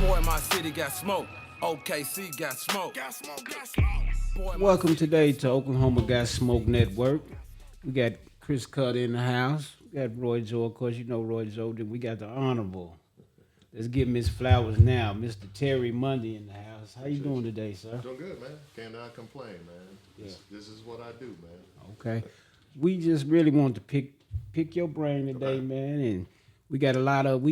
Boy, my city got smoke. OKC got smoke. Welcome today to Oklahoma Got Smoke Network. We got Chris Cutter in the house. We got Roy Joe, of course, you know Roy Joe. Then we got the Honorable. Let's give Miss Flowers now. Mr. Terry Mundy in the house. How you doing today, sir? Doing good, man. Cannot complain, man. Yeah. This is what I do, man. Okay. We just really want to pick your brain today, Okay. man. And we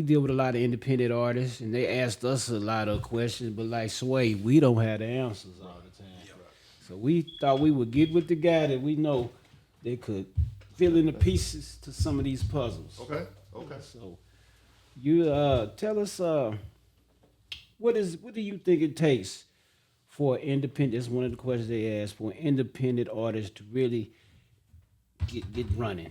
deal with a lot of independent artists, and they asked us a lot of questions, but like Sway, we don't have the answers all the time. So we thought we would get with the guy that we know that could fill in the pieces to some of these puzzles. Okay. Okay. So you tell us what do you think it takes for independent? That's one of the questions they asked for independent artists to really get running.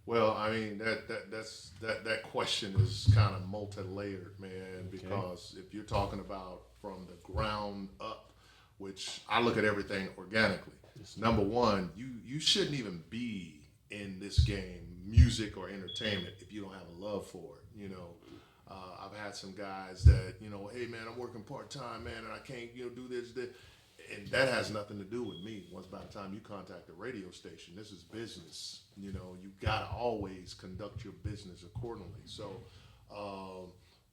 Well, I mean that question is kind of multi-layered, man. Because if you're talking about from the ground up, which I look at everything organically. Number one, you shouldn't even be in this game, music or entertainment, if you don't have a love for it. I've had some guys that hey man, I'm working part time, man, and I can't do this, and that has nothing to do with me. Once by the time you contact the radio station, this is business. You gotta always conduct your business accordingly. So,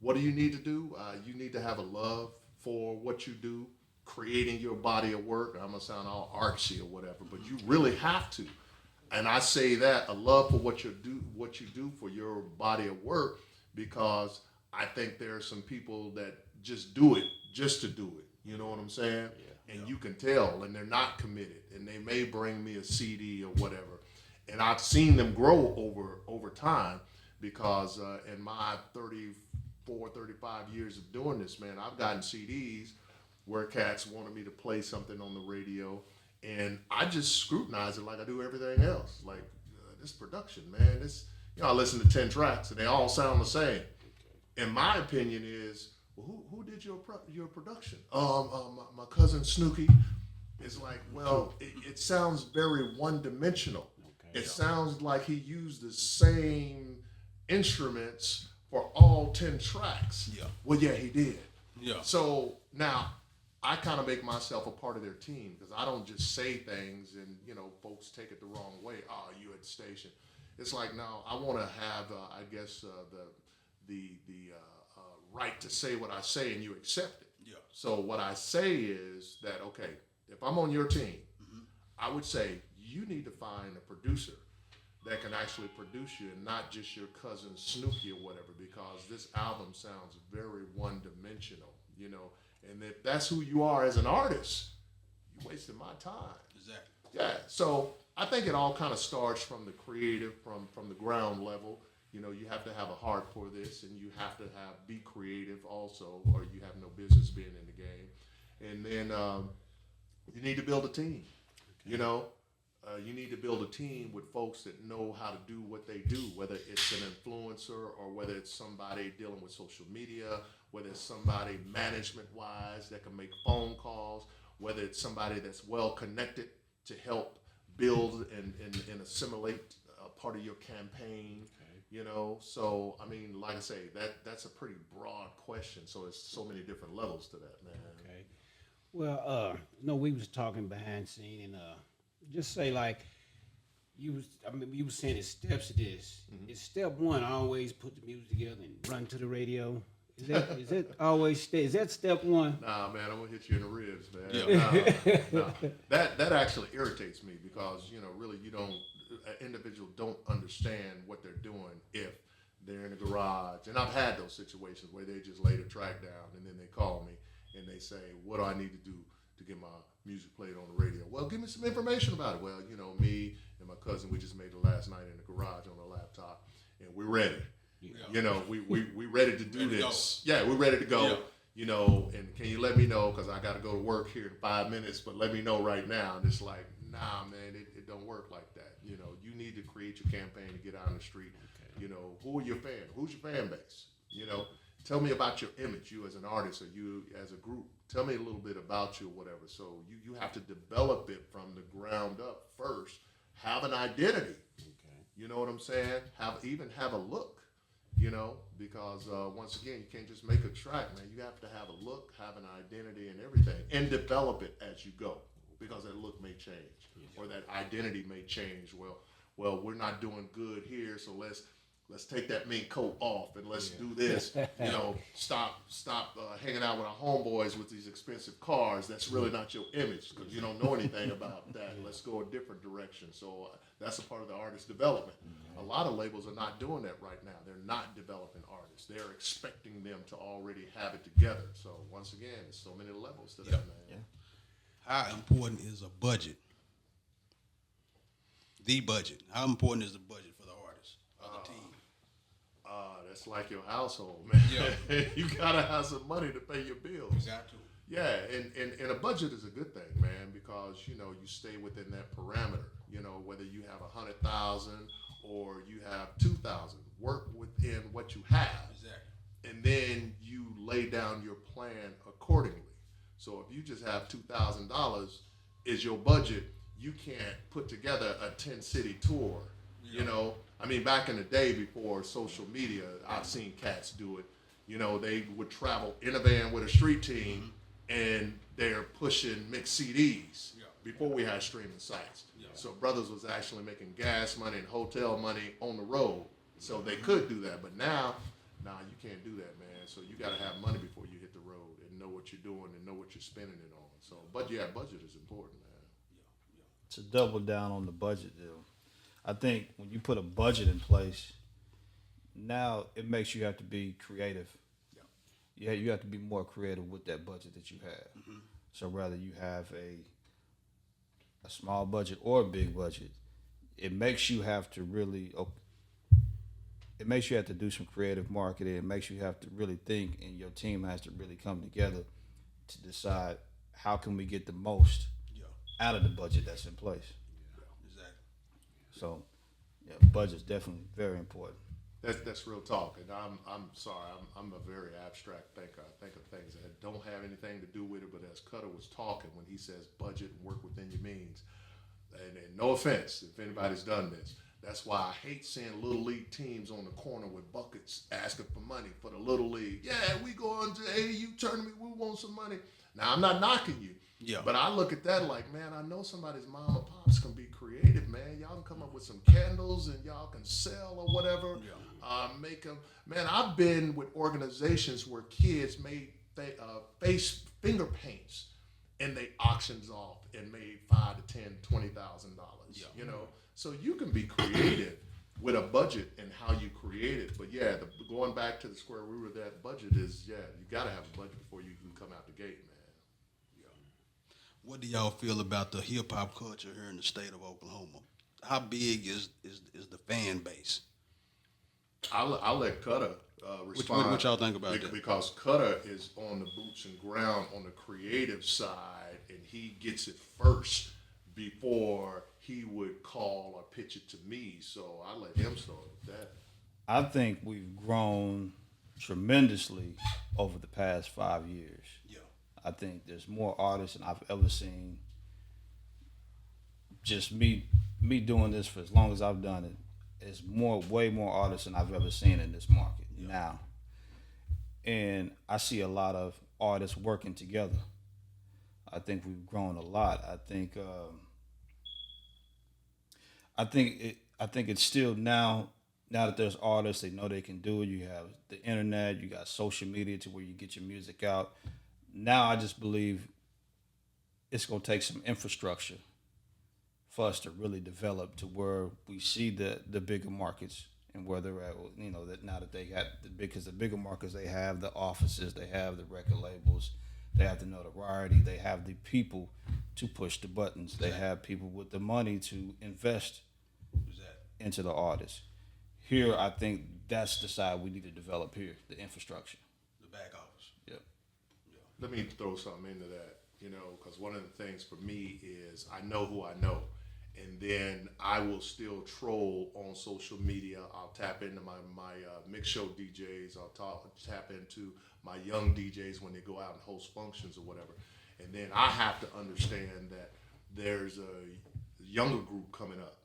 what do you need to do? You need to have a love for what you do, creating your body of work. I'm gonna sound all artsy or whatever, but you really have to. And I say that a love for what you do for your body of work, because I think there are some people that just do it just to do it. You know what I'm saying? Yeah. And you can tell, and they're not committed, and they may bring me a CD or whatever, and I've seen them grow over time, because in my 34, 35 years of doing this, man, I've gotten CDs where cats wanted me to play something on the radio, and I just scrutinize it like I do everything else. Like this production, man, I listen to 10 tracks and they all sound the same. And my opinion is, well, who did your production? My cousin Snooky. Is like, well, it sounds very one-dimensional. Okay. It sounds like he used the same instruments for all 10 tracks. Yeah. Well, yeah, he did. Yeah. So now I kind of make myself a part of their team, because I don't just say things and folks take it the wrong way. Oh, you at the station. It's like, no, I want to have the right to say what I say and you accept it. Yeah. So what I say is that, okay, if I'm on your team, I would say you need to find a producer that can actually produce you, and not just your cousin Snooki or whatever, because this album sounds very one-dimensional, And if that's who you are as an artist, you're wasting my time. Exactly. Yeah. So I think it all kind of starts from the creative, from the ground level. You have to have a heart for this, and you have to be creative also, or you have no business being in the game. And then you need to build a team. Okay. You need to build a team with folks that know how to do what they do, whether it's an influencer or whether it's somebody dealing with social media, whether it's somebody management-wise that can make phone calls, whether it's somebody that's well-connected to help build and assimilate a part of your campaign. So I mean, like I say, that's a pretty broad question. So there's so many different levels to that, man. Okay. Well, we was talking behind scene, and just say like you was saying it's steps to this. Mm-hmm. It's step one, always put the music together and run to the radio. Is that always is that step one? Nah, man, I'm gonna hit you in the ribs, man. Yeah. Nah. That actually irritates me, because really an individual don't understand what they're doing if they're in the garage. And I've had those situations where they just lay the track down and then they call me and they say, what do I need to do to get my music played on the radio? Well, give me some information about it. Well, me and my cousin, we just made it last night in the garage on a laptop, and we're ready. Yeah. We ready to do this. Yeah, we're ready to go. Yeah. And can you let me know, because I got to go to work here in 5 minutes, but let me know right now. And it's like, nah, man, it don't work like that. You need to create your campaign to get out on the street. Okay. Who are your fans? Who's your fan base? Tell me about your image, you as an artist or you as a group. Tell me a little bit about you or whatever. So you have to develop it from the ground up first. Have an identity. Okay. You know what I'm saying? Have a look. you know, because once again, you can't just make a track, man. You have to have a look, have an identity, and everything, and develop it as you go, because that look may change or that identity may change. Well, we're not doing good here, so let's take that mink coat off and let's do this. You know, stop hanging out with our homeboys with these expensive cars. That's really not your image because you don't know anything about that. Let's go a different direction. So that's a part of the artist development. A lot of labels are not doing that right now. They're not developing artists. They're expecting them to already have it together. So once again, there's so many levels to that, man. How important is a budget? The budget. How important is the budget for the artist or the team? That's like your household, man. Yeah. You gotta have some money to pay your bills. You got to. Yeah, and a budget is a good thing, man, because you know you stay within that parameter. You know, whether you have 100,000 or you have 2,000, work within what you have, Exactly. and then you lay down your plan accordingly. So if you just have $2,000 is your budget, you can't put together a 10-city tour. You know, I mean, back in the day before social media, I've seen cats do it. You know, they would travel in a van with a street team, and they're pushing mixed CDs before we had streaming sites. So brothers was actually making gas money and hotel money on the road, so they could do that. But now, you can't do that, man. So you got to have money before you hit the road and know what you're doing and know what you're spending it on. So, but yeah, budget is important, man. To double down on the budget deal, I think when you put a budget in place, now it makes you have to be creative. Yeah, you have to be more creative with that budget that you have. So whether you have a small budget or a big budget, it makes you have to really. It makes you have to do some creative marketing. It makes you have to really think, and your team has to really come together to decide how can we get the most out of the budget that's in place. Exactly. So, yeah, budget's definitely very important. That's real talk, and I'm sorry, I'm a very abstract thinker. I think of things that don't have anything to do with it. But as Cutter was talking, when he says budget and work within your means, and no offense if anybody's done this, that's why I hate seeing little league teams on the corner with buckets asking for money for the little league. Yeah, we going to AAU tournament, we want some money. Now I'm not knocking you. Yeah. But I look at that like, man, I know somebody's mom and pops can be creative, man. Y'all can come up with some candles and y'all can sell or whatever. Make them. Man, I've been with organizations where kids made face finger paints and they auctions off and made $5,000 to $10,000, $20,000. You know, so you can be creative with a budget and how you create it. But yeah, going back to the square root of that budget is you got to have a budget before you can come out the gate, man. What do y'all feel about the hip hop culture here in the state of Oklahoma? How big is the fan base? I'll let Cutter respond. What y'all think about that? Because Cutter is on the boots and ground on the creative side, and he gets it first before he would call or pitch it to me. So I'll let him start with that. I think we've grown tremendously over the past 5 years. Yeah. I think there's more artists than I've ever seen. Just me doing this for as long as I've done it, it's way more artists than I've ever seen in this market now. And I see a lot of artists working together. I think we've grown a lot. I think it's still now that there's artists, they know they can do it. You have the internet, you got social media to where you get your music out. Now I just believe it's gonna take some infrastructure for us to really develop to where we see the bigger markets and where they're at. You know, that now that they got because the bigger markets, they have the offices, they have the record labels, they have the notoriety, they have the people to push the buttons, they have people with the money to invest into the artists. Here, I think that's the side we need to develop here, the infrastructure. The back office. Yep. Let me throw something into that, because one of the things for me is I know who I know. And then I will still troll on social media. I'll tap into my mix show DJs. I'll tap into my young DJs when they go out and host functions or whatever. And then I have to understand that there's a younger group coming up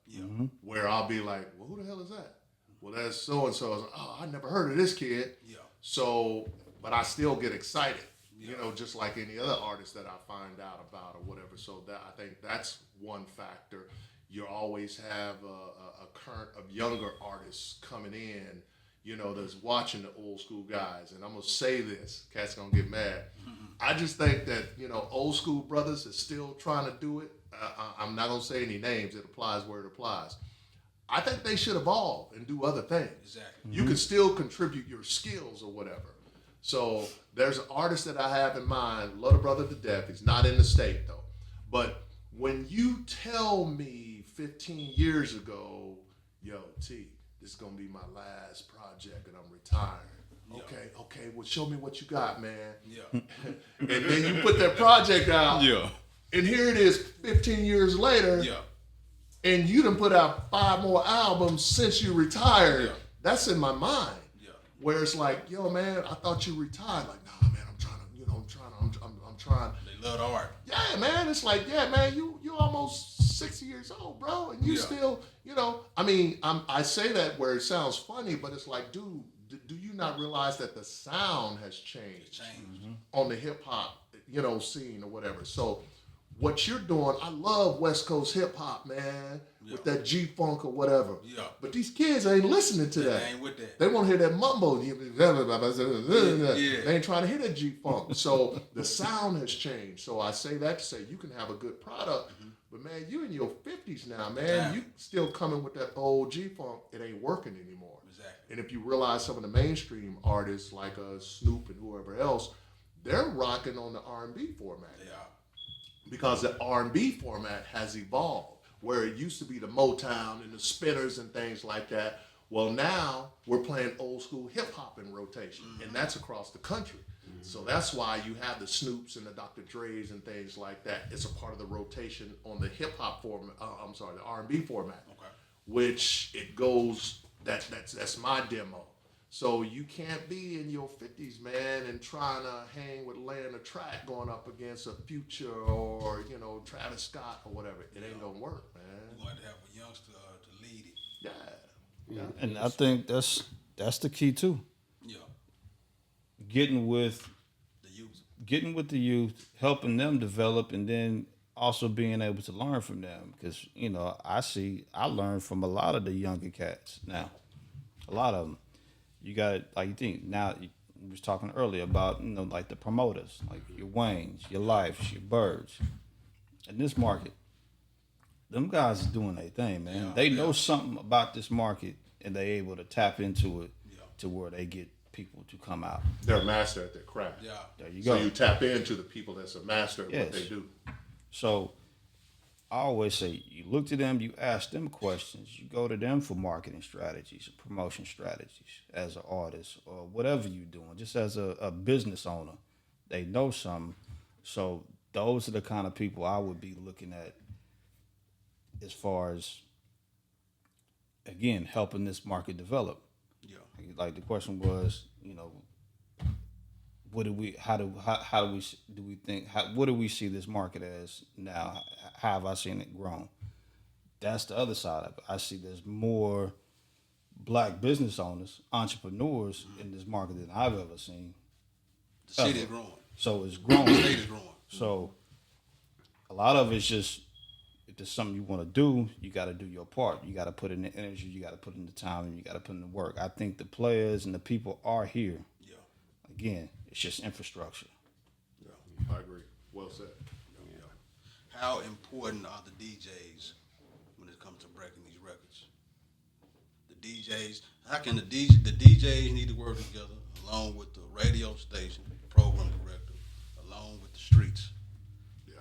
where I'll be like, well, who the hell is that? well, that's so and so. Oh, I never heard of this kid. Yeah. So, but I still get excited. You know, just like any other artist that I find out about or whatever. So that I think that's one factor. You always have a current of younger artists coming in, you know, that's watching the old school guys. And I'm gonna say this, cats gonna get mad. I just think that, you know, old school brothers is still trying to do it. I'm not gonna say any names. It applies where it applies. I think they should evolve and do other things. Exactly. You can still contribute your skills or whatever. So there's an artist that I have in mind, love the brother to death. He's not in the state though. But when you tell me 15 years ago, yo, T, this is gonna be my last project and I'm retiring. Okay, well show me what you got, man. Yeah. And then you put that project out. Yeah. And here it is 15 years later. Yeah. And you done put out 5 more albums since you retired. Yeah. That's in my mind. Yeah. Where it's like, yo, man, I thought you retired. Like, nah, man, I'm trying to, you know, I'm trying. They love the art. Yeah, man, it's like, yeah, man, you almost 60 years old, bro, and you Yeah. still, you know. I mean, I say that where it sounds funny, but it's like, dude, do you not realize that the sound has changed on the hip hop, you know, scene or whatever? So what you're doing, I love West Coast hip hop, man, with that G funk or whatever. Yeah. But these kids ain't listening to that. They ain't with that. They want to hear that mumbo. Yeah. They ain't trying to hear that G funk. So the sound has changed. So I say that to say you can have a good product, but man, you in your 50s now, man. Yeah. You still coming with that old G funk. It ain't working anymore. Exactly. And if you realize some of the mainstream artists like Snoop and whoever else, they're rocking on the R&B format. They are. Because the R&B format has evolved, where it used to be the Motown and the spinners and things like that. Well, now we're playing old school hip hop in rotation, and that's across the country. So that's why you have the Snoops and the Dr. Dre's and things like that. It's a part of the rotation on the hip hop format. The R&B format, Okay. which it goes. That's my demo. So you can't be in your 50s, man, and trying to hang with laying a track going up against a Future or, you know, Travis Scott or whatever. It ain't gonna work, man. We're going to have a youngster to lead it. Yeah. And I think that's the key too. Yeah. Getting with The youth. helping them develop, and then also being able to learn from them. Because, you know, I learn from a lot of the younger cats now. A lot of them. You got, like, you think now, we was talking earlier about, you know, like the promoters, like your Waynes, your Lifes, your Birds. In this market, them guys are doing their thing, man. Yeah, They know something about this market, and they able to tap into it to where they get people to come out. They're a master at their craft. Yeah. There you So go. you tap into the people that's a master at what Yes. they do. So I always say, you look to them, you ask them questions, you go to them for marketing strategies, promotion strategies as an artist or whatever you're doing, just as a business owner. They know something. So those are the kind of people I would be looking at as far as, again, helping this market develop. Yeah. Like the question was, you know, what do we think, what do we see this market as now? How have I seen it grown? That's the other side of it. I see there's more black business owners, entrepreneurs in this market than I've ever seen. The city is growing. So it's growing. The state is growing. So a lot of it's just, if there's something you want to do, you got to do your part. You got to put in the energy, you got to put in the time, and you got to put in the work. I think the players and the people are here. Yeah. Again, it's just infrastructure. Yeah, I agree. Well said. How important are the DJs when it comes to breaking these records? The DJs, how can the DJs need to work together along with the radio station, program director, along with the streets? Yeah.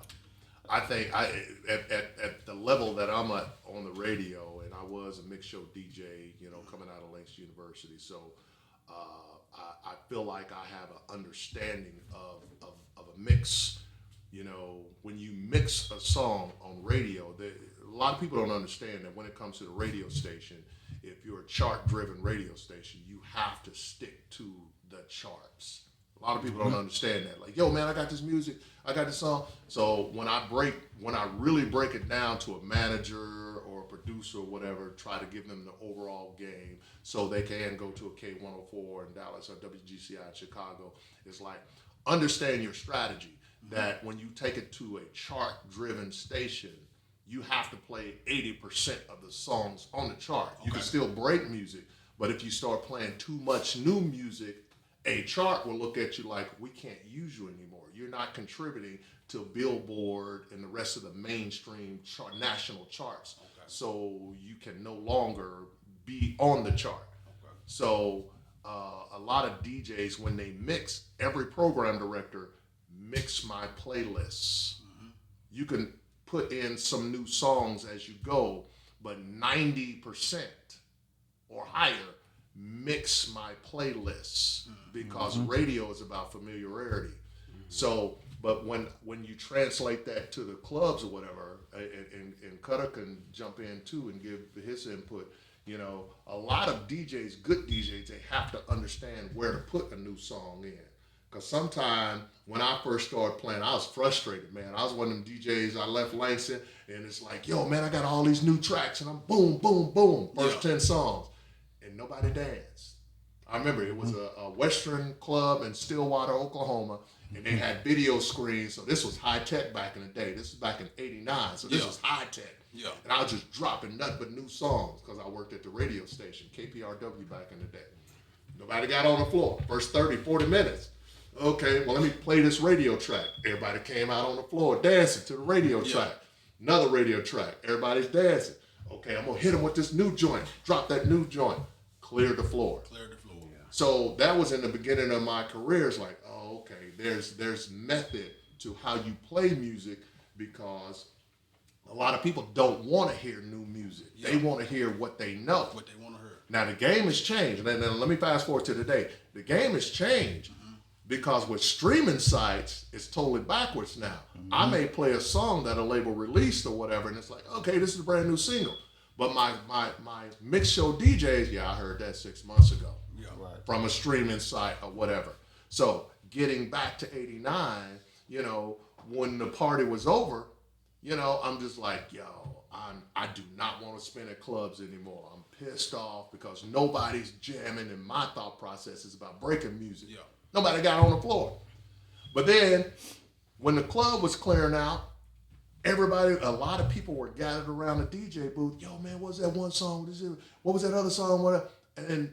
I think at the level that I'm at on the radio, and I was a mix show DJ, you know, coming out of Lynx University, so I feel like I have an understanding of a mix. You know, when you mix a song on radio, a lot of people don't understand that when it comes to the radio station, if you're a chart-driven radio station, you have to stick to the charts. A lot of people don't understand that. Like, yo, man, I got this music, I got this song. So when I really break it down to a manager or a producer or whatever, try to give them the overall game so they can go to a K104 in Dallas or WGCI in Chicago. It's like, understand your strategy, that when you take it to a chart-driven station, you have to play 80% of the songs on the chart. You can still break music, but if you start playing too much new music, a chart will look at you like, we can't use you anymore. You're not contributing to Billboard and the rest of the mainstream national charts. So you can no longer be on the chart. So a lot of DJs, when they mix, every program director mix my playlists. You can put in some new songs as you go, but 90% or higher mix my playlists, because radio is about familiarity. So, but when you translate that to the clubs or whatever, and Cutter can jump in too and give his input, you know, a lot of DJs, good DJs, they have to understand where to put a new song in. Because sometimes when I first started playing, I was frustrated, man. I was one of them DJs, I left Langston, and it's like, yo, man, I got all these new tracks, and I'm boom, boom, boom, first 10 songs. And nobody danced. I remember it was a Western club in Stillwater, Oklahoma, and they had video screens. So this was high tech back in the day. This is back in '89, so this was high tech. Yeah. And I was just dropping nothing but new songs because I worked at the radio station, KPRW, back in the day. Nobody got on the floor. First 30, 40 minutes. Okay, well, let me play this radio track. Everybody came out on the floor dancing to the radio track. Another radio track. Everybody's dancing. Okay, I'm going to hit them with this new joint. Drop that new joint. Clear the floor. So that was in the beginning of my career. It's like, oh, okay, there's method to how you play music, because a lot of people don't want to hear new music. Yeah. They want to hear what they know. What they want to hear. Now, the game has changed. And then let me fast forward to today. The game has changed because with streaming sites, it's totally backwards now. I may play a song that a label released or whatever, and it's like, okay, this is a brand new single. But my mix show DJs, I heard that 6 months ago. From a streaming site or whatever. So getting back to '89, you know, when the party was over, you know, I'm just like, yo, I do not want to spin at clubs anymore. I'm pissed off because nobody's jamming, and my thought process is about breaking music. Yeah. Nobody got on the floor. But then when the club was clearing out, a lot of people were gathered around the DJ booth. Yo, man, what was that one song? What was that other song? What? And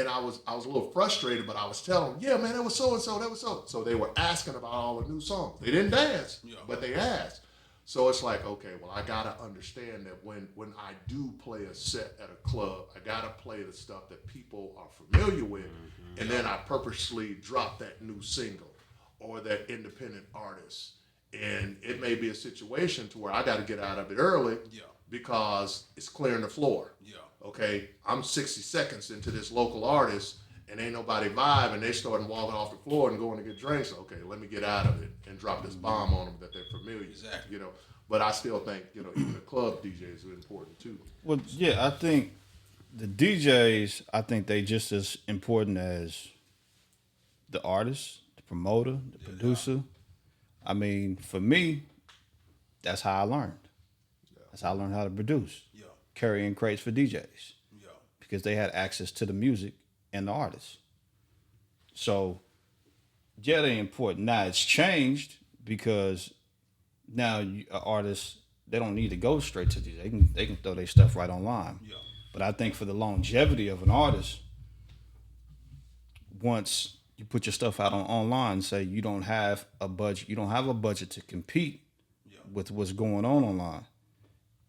I was a little frustrated, but I was telling them, yeah, man, that was so and so, that was so. So they were asking about all the new songs. They didn't dance, but they asked. So it's like, okay, well, I gotta understand that when I do play a set at a club, I gotta play the stuff that people are familiar with, and then I purposely drop that new single or that independent artist. And it may be a situation to where I gotta get out of it early because it's clearing the floor. Okay, I'm 60 seconds into this local artist and ain't nobody vibe, and they starting walking off the floor and going to get drinks. Okay, let me get out of it and drop this bomb on them that they're familiar. Exactly. You know, but I still think, you know, even the club DJs are important too. Well, yeah, I think the DJs, I think they just as important as the artist, the promoter, the producer. I mean, for me, that's how I learned. That's how I learned how to produce. Carrying crates for DJs. Because they had access to the music and the artists. So, yeah, they're important. Now, it's changed because now artists, they don't need to go straight to DJ. They can throw their stuff right online. But I think for the longevity of an artist, once you put your stuff out online, say you don't have a budget to compete with what's going on online,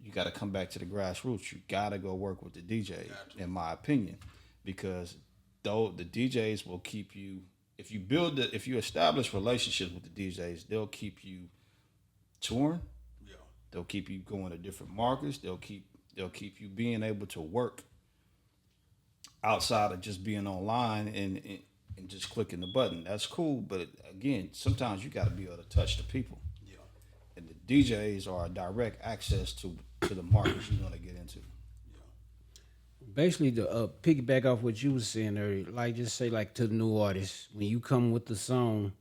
you got to come back to the grassroots. You got to go work with the DJ, in my opinion, because though the DJs will keep you, if you establish relationships with the DJs, they'll keep you touring. They'll keep you going to different markets. They'll keep you being able to work outside of just being online and just clicking the button. That's cool, but again, sometimes you got to be able to touch the people. And the DJs are direct access to the markets you want to get into. Basically, to piggyback off what you were saying earlier, like just say like to the new artists, when you come with the song,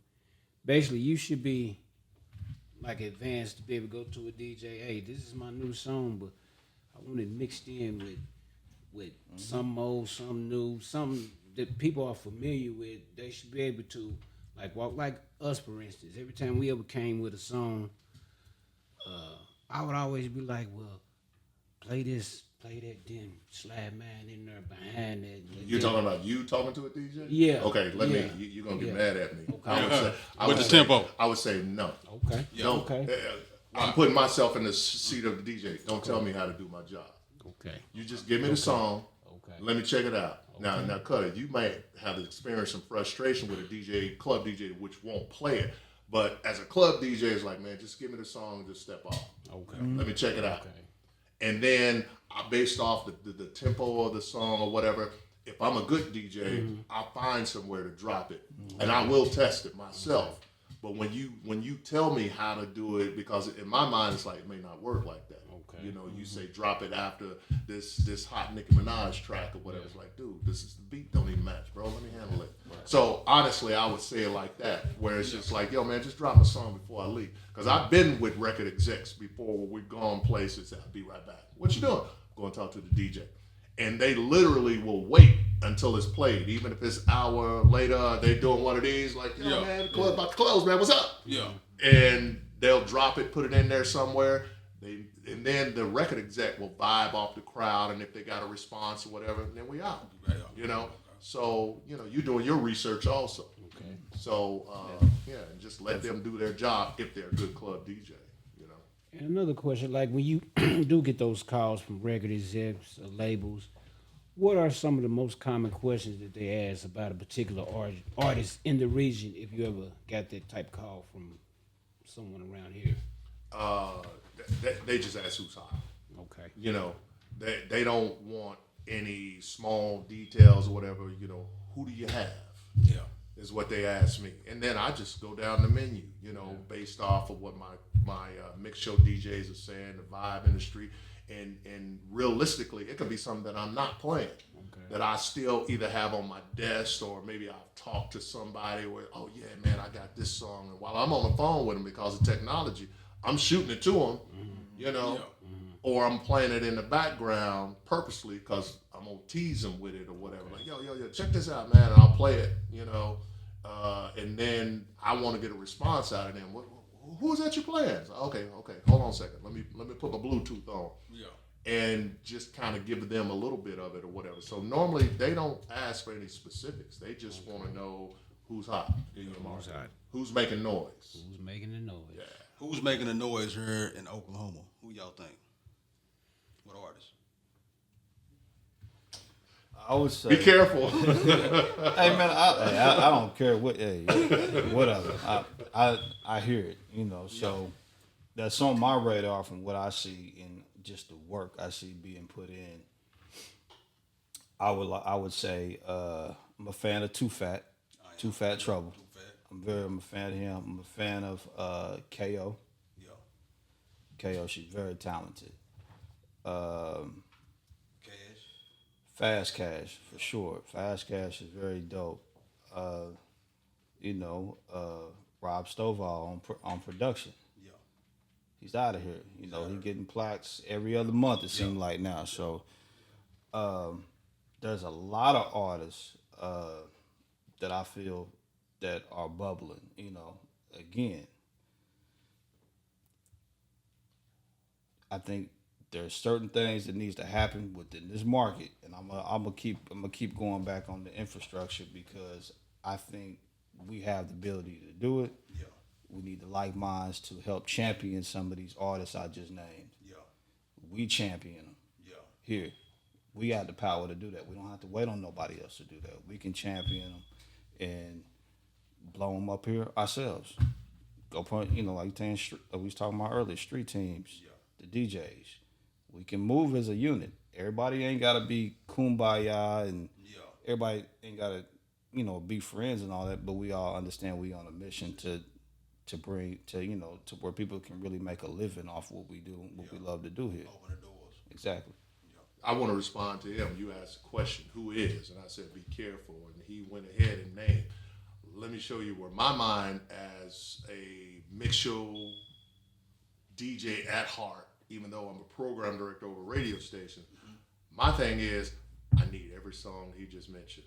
basically you should be like advanced to be able to go to a DJ, hey, this is my new song, but I I want it mixed in with some old, some new, some that people are familiar with. They should be able to like us, for instance. Every time we ever came with a song, I would always be like, well, play this, play that, then slide mine in there behind that. You're talking about you talking to a DJ? Yeah. Okay, let Yeah. me. You're gonna get Yeah. mad at me. Okay. I With would the say- tempo. I would say no. Okay. No. Okay. I'm putting myself in the seat of the DJ. Don't tell me how to do my job. Okay. You just give me the song. Okay. Let me check it out. Now, Cutter, you might have experienced some frustration with a DJ, club DJ, which won't play it. But as a club DJ, it's like, man, just give me the song, just step off. Okay. Let me check it out. Okay. And then based off the tempo of the song or whatever, if I'm a good DJ, I'll find somewhere to drop it, and I will test it myself. But when you tell me how to do it, because in my mind it's like it may not work like that. Okay. You know, you say drop it after this hot Nicki Minaj track or whatever. It's like, dude, this is the beat don't even match, bro. Let me handle it. Right. So honestly, I would say it like that, where it's just like, yo, man, just drop a song before I leave. Because I've been with record execs before where we've gone places. I'll be right back. What you doing? Go and talk to the DJ. And they literally will wait until it's played, even if it's an hour later. They doing one of these, like, yo, man, the club about to close, man. What's up? Yeah. And they'll drop it, put it in there somewhere. And then the record exec will vibe off the crowd, and if they got a response or whatever, then we out. You know. So you're doing your research also. Okay. So and just let them do their job if they're a good club DJ. You know. And another question, like when you do get those calls from record execs or labels, what are some of the most common questions that they ask about a particular artist in the region? If you ever got that type call from someone around here. They just ask who's hot. Okay. You know, they don't want any small details or whatever. You know, who do you have? Yeah. Is what they ask me, and then I just go down the menu. You know, based off of what my mix show DJs are saying, the vibe in the street, and realistically, it could be something that I'm not playing. That I still either have on my desk, or maybe I've talked to somebody where, oh yeah, man, I got this song. And while I'm on the phone with them because of technology, I'm shooting it to them, you know, or I'm playing it in the background purposely because I'm gonna tease them with it or whatever. Like, yo, check this out, man, and I'll play it, you know, and then I want to get a response out of them. Who is that you playing? Okay, hold on a second. Let me put my Bluetooth on. Yeah. And just kind of give them a little bit of it or whatever. So normally they don't ask for any specifics. They just want to know who's hot in your market. Who's making noise. Who's making the noise? Yeah. Who's making the noise here in Oklahoma? Who y'all think? What artists? I would say. Be careful. Hey man, I don't care what. Hey, whatever. I hear it. You know, so that's on my radar from what I see in just the work I see being put in. I would say I'm a fan of Too Fat Trouble. I'm a fan of him. I'm a fan of KO. Yeah. KO, she's very talented. Cash. Fast Cash, for sure. Fast Cash is very dope. Rob Stovall on production. Yeah. He's out of here. You know, he getting plaques every other month, it seems like now. So there's a lot of artists that I feel that are bubbling. You know, again, I think there's certain things that needs to happen within this market, and I'm gonna keep going back on the infrastructure because I think we have the ability to do it. Yeah. We need the like minds to help champion some of these artists I just named. Yeah. We champion them. Yeah. Here, we got the power to do that. We don't have to wait on nobody else to do that. We can champion them and blow them up here ourselves. Go point, like we was talking about earlier, street teams, the DJs. We can move as a unit. Everybody ain't gotta be kumbaya, and everybody ain't gotta, be friends and all that. But we all understand we on a mission to bring to where people can really make a living off what we do, what we love to do here. Open the doors. Exactly. I want to respond to him. You asked a question, who is? And I said, be careful. And he went ahead and named. Let me show you where my mind as a mix show DJ at heart even though I'm a program director over a radio station, my thing is I need every song he just mentioned.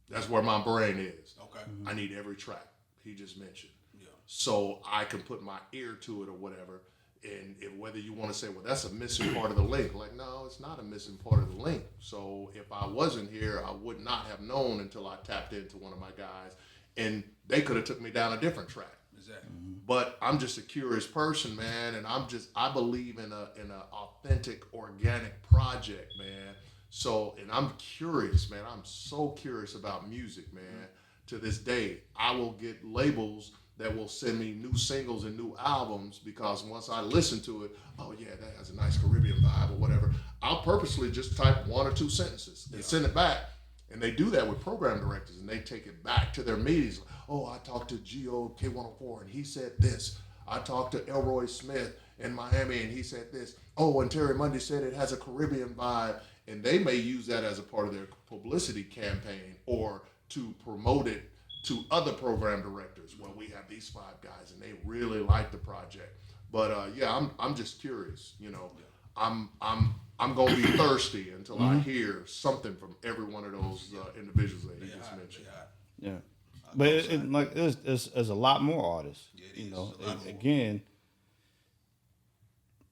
That's where my brain is. Okay. I need every track he just mentioned. Yeah. So I can put my ear to it or whatever. And if, whether you want to say, well, that's a missing part of the link. Like, no, it's not a missing part of the link. So if I wasn't here, I would not have known until I tapped into one of my guys. And they could have took me down a different track. Exactly. But I'm just a curious person, man, and I believe in a authentic, organic project, man. So, and I'm curious, man. I'm so curious about music, man. To this day, I will get labels that will send me new singles and new albums because once I listen to it, oh yeah, that has a nice Caribbean vibe or whatever. I'll purposely just type 1 or 2 sentences and send it back. And they do that with program directors, and they take it back to their meetings. Oh, I talked to Geo K104, and he said this. I talked to Elroy Smith in Miami, and he said this. Oh, and Terry Mundy said it has a Caribbean vibe. And they may use that as a part of their publicity campaign or to promote it to other program directors. Well, we have these 5 guys, and they really like the project. But yeah, I'm just curious. You know, I'm gonna be thirsty until I hear something from every one of those individuals that you just mentioned. Yeah, but like there's a lot more artists. Yeah, it you is. know, A lot more. again,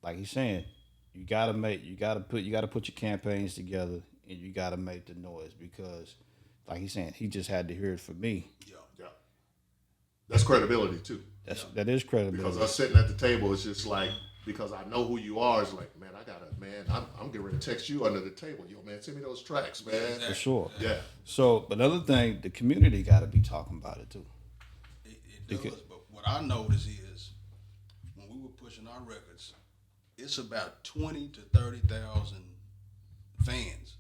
like he's saying, you gotta put your campaigns together, and you gotta make the noise because, like he's saying, he just had to hear it from me. Yeah. Yeah, that's credibility too. That is credibility. Because us sitting at the table, it's just like, because I know who you are, it's like, man, I'm getting ready to text you under the table. Yo, man, send me those tracks, man. For sure. Yeah. So, but another thing, the community got to be talking about it too. It does, but what I notice is when we were pushing our records, it's about 20 to 30,000 fans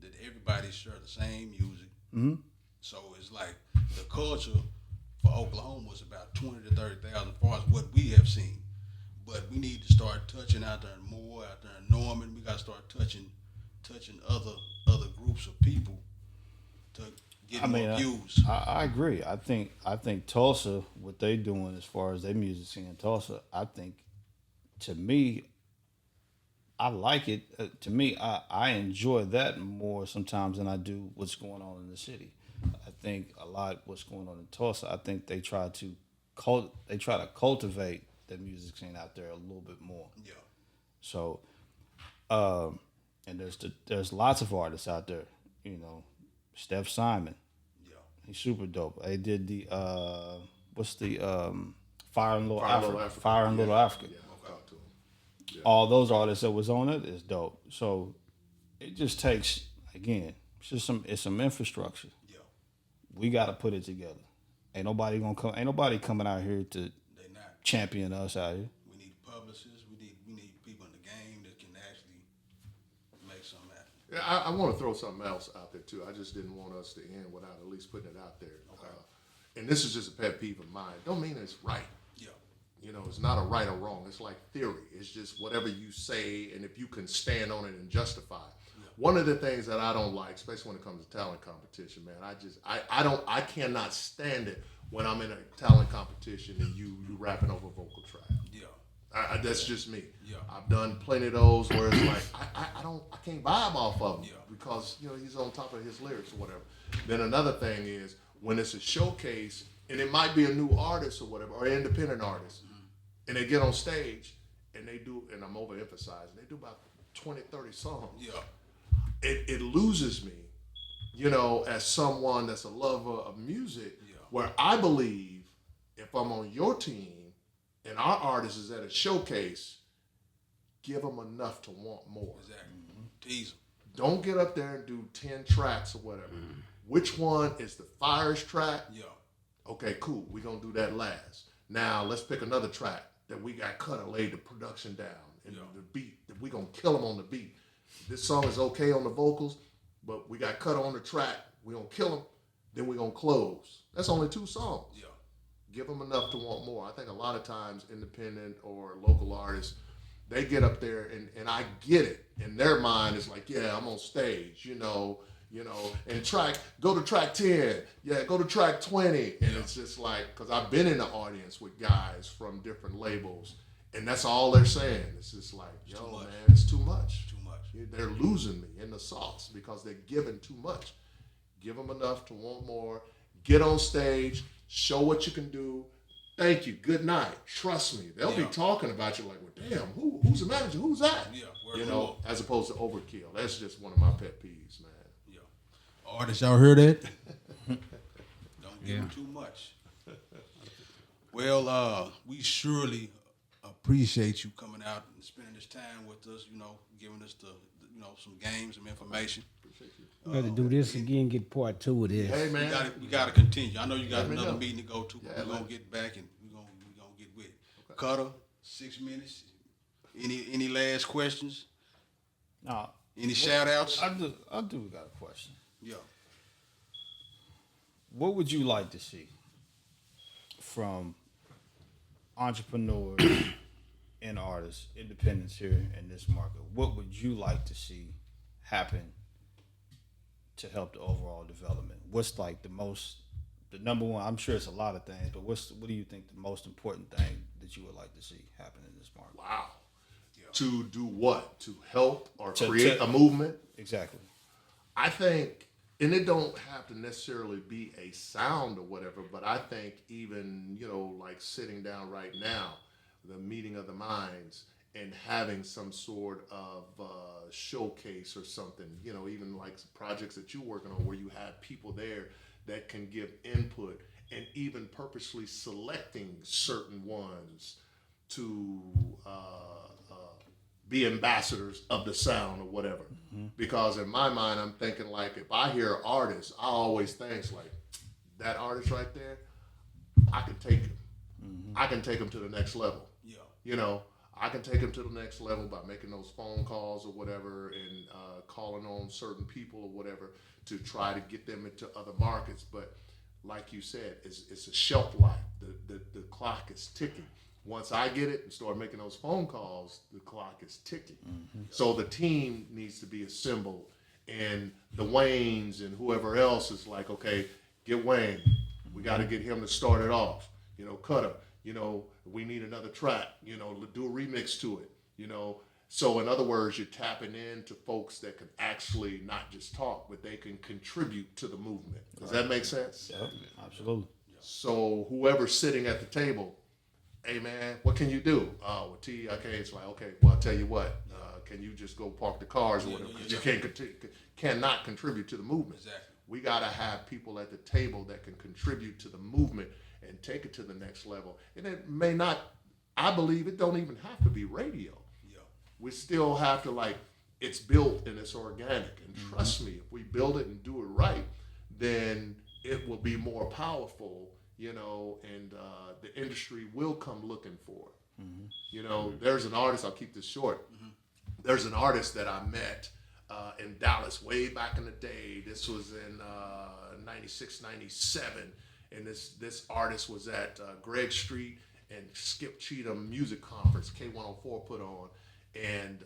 that everybody share the same music. Mm-hmm. So it's like the culture for Oklahoma was about 20 to 30,000 as far as what we have seen. But we need to start touching out there more, out there in Norman. We got to start touching other groups of people to get more views. I agree. I think Tulsa, what they doing as far as their music scene in Tulsa, I think, to me, I like it. To me, I enjoy that more sometimes than I do what's going on in the city. I think a lot what's going on in Tulsa. I think they try to cultivate the music scene out there a little bit more. Yeah. So, and there's lots of artists out there. You know, Steph Simon. Yeah. He's super dope. They did the Fire in Little Fire in Africa. Little Africa. Fire in Little Africa. Yeah, I'll talk to him. Yeah. All those artists that was on it is dope. So it just takes, again, it's some infrastructure. Yeah. We got to put it together. Ain't nobody coming out here to They not. champion us out here. We need publicists. We need people in the game that can actually make something happen. Yeah, I want to throw something else out there too. I just didn't want us to end without at least putting it out there. Okay. And this is just a pet peeve of mine. Don't mean it's right. Yeah. You know, it's not a right or wrong. It's like theory. It's just whatever you say, and if you can stand on it and justify it. One of the things that I don't like, especially when it comes to talent competition, man, I cannot stand it when I'm in a talent competition and you rapping over a vocal track. Yeah. That's just me. Yeah. I've done plenty of those where it's like I can't vibe off of him Yeah. because he's on top of his lyrics or whatever. Then another thing is when it's a showcase and it might be a new artist or whatever or independent artist, and they get on stage and they do, and I'm overemphasizing, they do about 20, 30 songs. Yeah. It loses me, as someone that's a lover of music, Yeah. where I believe if I'm on your team and our artist is at a showcase, give them enough to want more. Exactly. Tease them. Don't get up there and do 10 tracks or whatever. Which one is the firest track? Yeah. Okay, cool. We're going to do that last. Now, let's pick another track that we got cut and laid the production down and the beat, that we're going to kill them on the beat. This song is okay on the vocals, but we got cut on the track. We're going to kill them, then we're going to close. That's only 2 songs. Yeah. Give them enough to want more. I think a lot of times independent or local artists, they get up there and I get it. In their mind, it's like, yeah, I'm on stage, and go to track 10. Yeah, go to track 20. And it's just like, because I've been in the audience with guys from different labels, And that's all they're saying. It's just like, yo, too much. man, it's too much. Too much. They're losing me in the sauce because they're giving too much. Give them enough to want more. Get on stage, show what you can do. Thank you. Good night. Trust me. They'll be Yeah. talking about you like, well, damn, who's the manager? Who's that? Yeah, You know, as opposed to overkill. That's just one of my pet peeves, man. Yeah. Artists, y'all heard that? Don't give them too much. Well, we surely appreciate you coming out and spending this time with us, giving us some games, some information. We got to do this again, get part 2 of this. Hey, man. We gotta continue. I know you got Let me another know. meeting to go to, but Yeah, we're gonna man. get back and we're gonna get with it. Cutter, 6 minutes. Any last questions? Now, Any shout outs? I do got a question. Yeah. What would you like to see from entrepreneurs and artists, independents here in this market? What would you like to see happen to help the overall development? What's like the number one? I'm sure it's a lot of things, but what do you think the most important thing that you would like to see happen in this market? Wow. To do what? To help or To- create to- a movement? Exactly. I think, and it don't have to necessarily be a sound or whatever, but I think even, like sitting down right now, the meeting of the minds and having some sort of showcase or something, even like projects that you're working on where you have people there that can give input and even purposely selecting certain ones to be ambassadors of the sound or whatever. Because in my mind, I'm thinking like, if I hear artists, I always think like, that artist right there, I can take him. I can take him to the next level. Yeah. I can take him to the next level by making those phone calls or whatever and calling on certain people or whatever to try to get them into other markets. But like you said, it's a shelf life. The clock is ticking. Once I get it and start making those phone calls, the clock is ticking. So the team needs to be assembled, and the Waynes and whoever else is like, okay, get Wayne. We got to get him to start it off. Cutter. We need another track. Do a remix to it. So in other words, you're tapping into folks that can actually not just talk, but they can contribute to the movement. Does that make sense? Yep, absolutely. So whoever's sitting at the table, hey man, what can you do? With TEK, it's like, okay, well I'll tell you what, can you just go park the cars or whatever? Because you cannot contribute to the movement. Exactly. We gotta have people at the table that can contribute to the movement and take it to the next level. And it may not, I believe it don't even have to be radio. Yeah. We still have to it's built and it's organic. And trust me, if we build it and do it right, then it will be more powerful, and the industry will come looking for it. There's an artist, I'll keep this short. There's an artist that I met in Dallas way back in the day. This was in 96, 97. And this artist was at Greg Street and Skip Cheatham Music Conference, K104 put on. And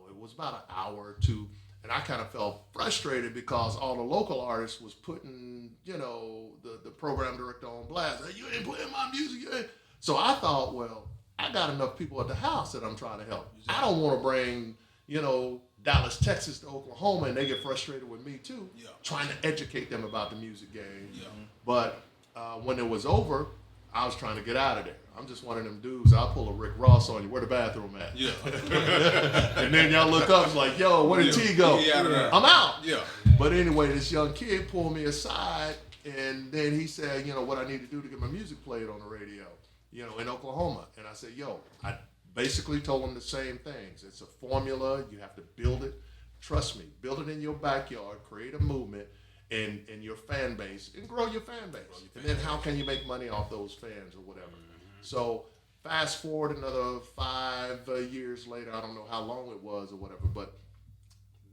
it was about an hour or two. And I kind of felt frustrated because all the local artists was putting, the program director on blast. Hey, you ain't playing my music. You ain't. So I thought, well, I got enough people at the house that I'm trying to help. I don't want to bring, Dallas, Texas to Oklahoma, and they get frustrated with me too, trying to educate them about the music game. Yeah. But when it was over, I was trying to get out of there. I'm just one of them dudes. I'll pull a Rick Ross on you. Where the bathroom at? Yeah. And then y'all look up, it's like, yo, where did T go? He out of there. I'm out. Yeah. But anyway, this young kid pulled me aside, and then he said, what I need to do to get my music played on the radio, in Oklahoma. And I said, I basically told him the same things. It's a formula. You have to build it. Trust me, build it in your backyard, create a movement in your fan base, and grow your fan base. And then how can you make money off those fans or whatever? So fast forward another 5 years later, I don't know how long it was or whatever, but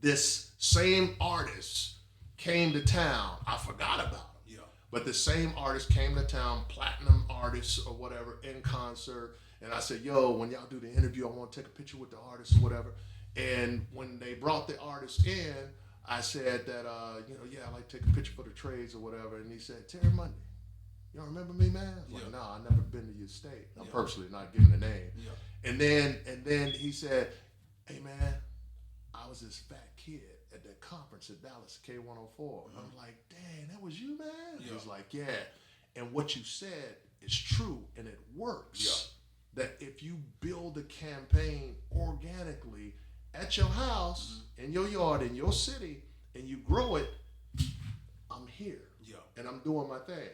this same artist came to town. I forgot about him. Yeah. But the same artist came to town, platinum artist or whatever, in concert. And I said, when y'all do the interview, I want to take a picture with the artist or whatever. And when they brought the artist in, I said that, I'd like to take a picture for the trades or whatever. And he said, Terry Monday. You don't remember me, man? I was Yeah. like, no, I never been to your state. I'm purposely not giving a name. Yeah. And then he said, hey man, I was this fat kid at that conference at Dallas, K104. And I'm like, dang, that was you, man? Yeah. He's like, yeah. And what you said is true and it works. That if you build a campaign organically at your house, in your yard, in your city, and you grow it, I'm here. Yeah. And I'm doing my thing.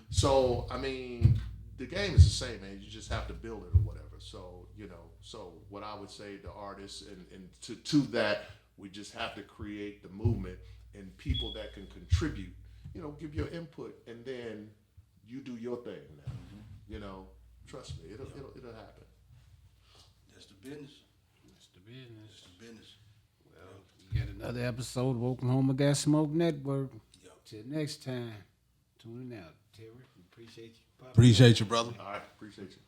So, I mean, the game is the same, man. You just have to build it or whatever. So, so what I would say to artists and to that, we just have to create the movement and people that can contribute, give your input, and then you do your thing now. Trust me, it'll happen. That's the business. That's the business. That's the business. Well, we got another episode of Oklahoma Gas Smoke Network. Yep. Till next time, tuning out. Terry, we appreciate you. Appreciate you, brother. All right, appreciate you.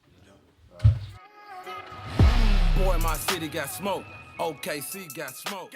Boy, my city got smoke. OKC got smoke.